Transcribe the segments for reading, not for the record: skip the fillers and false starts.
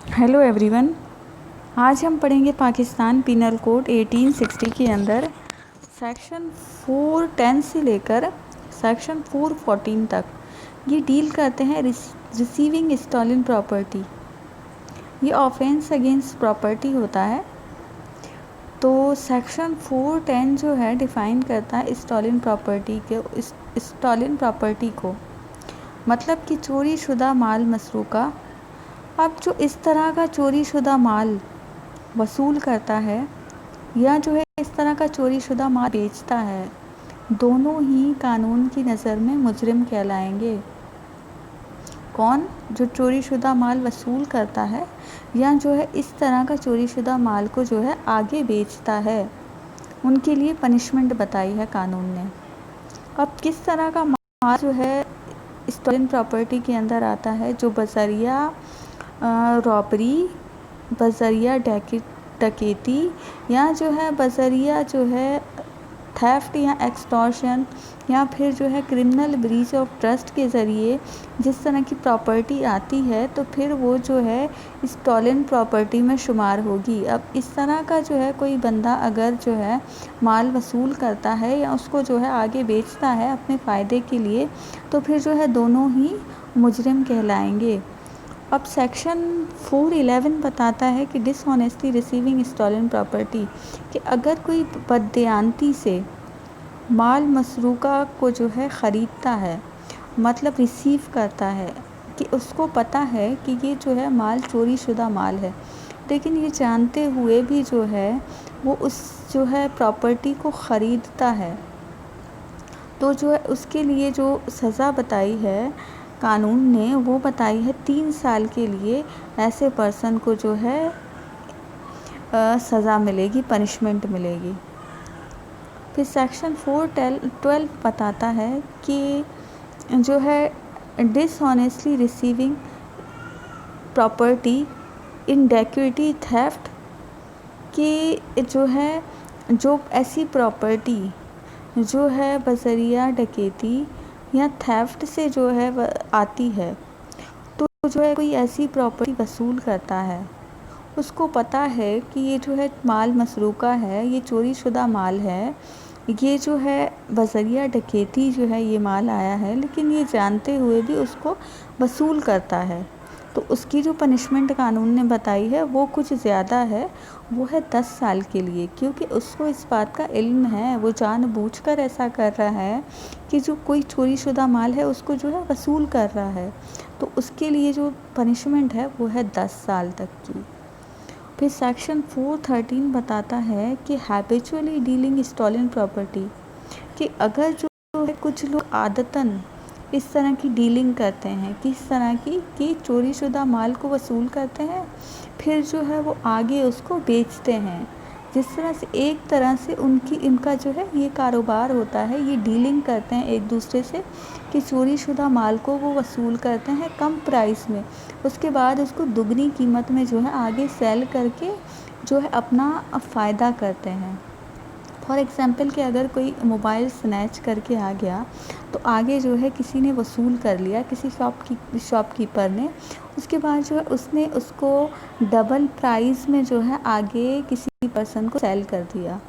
Hello everyone. आज हम पढ़ेंगे पाकिस्तान पिनल कोड 1860 के अंदर सेक्शन 410 से लेकर सेक्शन 414 तक ये डील करते हैं रिसीविंग स्टॉलन प्रॉपर्टी। ये ऑफेंस अगेंस्ट प्रॉपर्टी होता है। तो सेक्शन 410 जो है डिफ़ाइन करता है स्टॉलन प्रॉपर्टी को मतलब कि चोरी शुदा माल मसरूका। अब जो इस तरह का चोरी शुदा माल वसूल करता है या जो है इस तरह का चोरी शुदा माल बेचता है, दोनों ही कानून की नज़र में मुजरिम कहलाएंगे। कौन? जो चोरी शुदा माल वसूल करता है या जो है इस तरह का चोरी शुदा माल को जो है आगे बेचता है, उनके लिए पनिशमेंट बताई है कानून ने। अब किस तरह का माल जो है स्टॉलन प्रॉपर्टी के अंदर आता है? जो बजरिया रॉबरी, बजरिया डकैती या जो है बजरिया जो है थेफ्ट या एक्सटॉर्शन या फिर जो है क्रिमिनल ब्रीच ऑफ ट्रस्ट के ज़रिए जिस तरह की प्रॉपर्टी आती है तो फिर वो जो है स्टॉलन प्रॉपर्टी में शुमार होगी। अब इस तरह का जो है कोई बंदा अगर जो है माल वसूल करता है या उसको जो है आगे बेचता है अपने फ़ायदे के लिए, तो फिर जो है दोनों ही मुजरिम कहलाएंगे। अब सेक्शन 411 बताता है कि डिसऑनेस्टली रिसीविंग स्टॉलन प्रॉपर्टी, कि अगर कोई बददेयानती से माल मसरूका को जो है ख़रीदता है, मतलब रिसीव करता है, कि उसको पता है कि ये जो है माल चोरी शुदा माल है, लेकिन ये जानते हुए भी जो है वो उस जो है प्रॉपर्टी को ख़रीदता है, तो जो है उसके लिए जो सज़ा बताई है कानून ने वो बताई है 3 साल के लिए ऐसे पर्सन को जो है सज़ा मिलेगी, पनिशमेंट मिलेगी। फिर सेक्शन 412 बताता है कि जो है dishonestly receiving property in dacoity theft, कि जो है जो ऐसी प्रॉपर्टी जो है बजरिया डकैती या थेफ्ट से जो है आती है, तो जो है कोई ऐसी प्रॉपर्टी वसूल करता है, उसको पता है कि ये जो है माल मसरूका है, ये चोरी शुदा माल है, ये जो है बजरिया डकैती जो है ये माल आया है, लेकिन ये जानते हुए भी उसको वसूल करता है, तो उसकी जो पनिशमेंट कानून ने बताई है वो कुछ ज़्यादा है। वो है 10 साल के लिए, क्योंकि उसको इस बात का इल्म है, वो जानबूझकर ऐसा कर रहा है कि जो कोई चोरी शुदा माल है उसको जो है वसूल कर रहा है, तो उसके लिए जो पनिशमेंट है वो है 10 साल तक की। फिर सेक्शन 413 बताता है कि हैबिचुअली डीलिंग स्टॉलन प्रॉपर्टी, कि अगर जो है कुछ लोग आदतन इस तरह की डीलिंग करते हैं, किस तरह की कि चोरी शुदा माल को वसूल करते हैं, फिर जो है वो आगे उसको बेचते हैं। जिस तरह से एक तरह से इनका जो है ये कारोबार होता है, ये डीलिंग करते हैं एक दूसरे से, कि चोरी शुदा माल को वो वसूल करते हैं कम प्राइस में, उसके बाद उसको दुगनी कीमत में जो है आगे सेल करके जो है अपना फ़ायदा करते हैं। फॉर एग्ज़ाम्पल कि अगर कोई मोबाइल स्नैच करके आ गया, तो आगे जो है किसी ने वसूल कर लिया, किसी शॉपकीपर ने, उसके बाद जो है उसने उसको डबल प्राइस में जो है आगे किसी पर्सन को सेल कर दिया,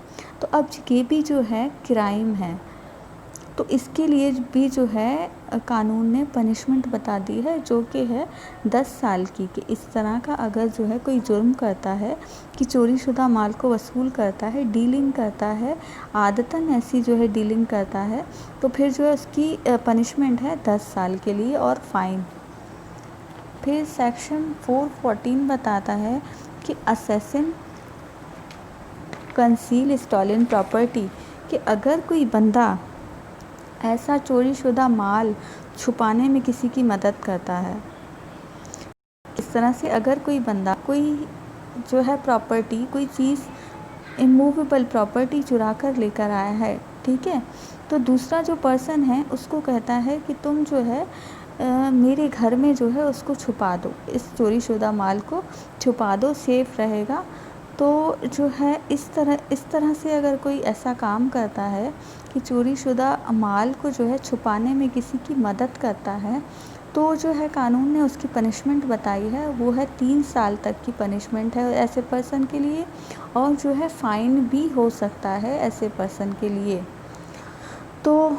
तो अब ये भी जो है क्राइम है। तो इसके लिए भी जो है कानून ने पनिशमेंट बता दी है, जो कि है 10 साल की, कि इस तरह का अगर जो है कोई जुर्म करता है कि चोरी शुदा माल को वसूल करता है, डीलिंग करता है, आदतन ऐसी जो है डीलिंग करता है, तो फिर जो है उसकी पनिशमेंट है 10 साल के लिए और फ़ाइन। फिर सेक्शन 414 बताता है कि असेसिन कंसील स्टॉलन प्रॉपर्टी, कि अगर कोई बंदा ऐसा चोरी शुदा माल छुपाने में किसी की मदद करता है, इस तरह से अगर कोई बंदा कोई जो है प्रॉपर्टी, कोई चीज़ इमूवेबल प्रॉपर्टी चुरा कर लेकर आया है, ठीक है, तो दूसरा जो पर्सन है उसको कहता है कि तुम जो है मेरे घर में जो है उसको छुपा दो, इस चोरी शुदा माल को छुपा दो, सेफ़ रहेगा। तो जो है इस तरह से अगर कोई ऐसा काम करता है कि चोरी शुदा माल को जो है छुपाने में किसी की मदद करता है, तो जो है कानून ने उसकी पनिशमेंट बताई है वो है 3 साल तक की पनिशमेंट है ऐसे पर्सन के लिए, और जो है फ़ाइन भी हो सकता है ऐसे पर्सन के लिए। तो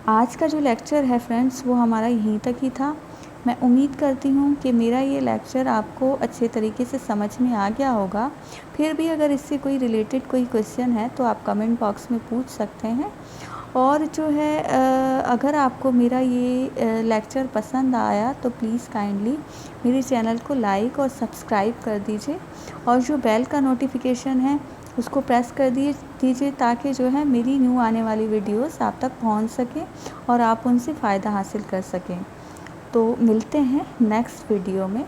आज का जो लेक्चर है फ्रेंड्स वो हमारा यहीं तक ही था। मैं उम्मीद करती हूँ कि मेरा ये लेक्चर आपको अच्छे तरीके से समझ में आ गया होगा। फिर भी अगर इससे कोई रिलेटेड कोई क्वेश्चन है तो आप कमेंट बॉक्स में पूछ सकते हैं। और जो है अगर आपको मेरा ये लेक्चर पसंद आया तो प्लीज़ काइंडली मेरे चैनल को लाइक और सब्सक्राइब कर दीजिए, और जो बेल का नोटिफिकेशन है उसको प्रेस कर दीजिए ताकि जो है मेरी न्यू आने वाली वीडियोस आप तक पहुंच सकें और आप उनसे फ़ायदा हासिल कर सकें। तो मिलते हैं नेक्स्ट वीडियो में।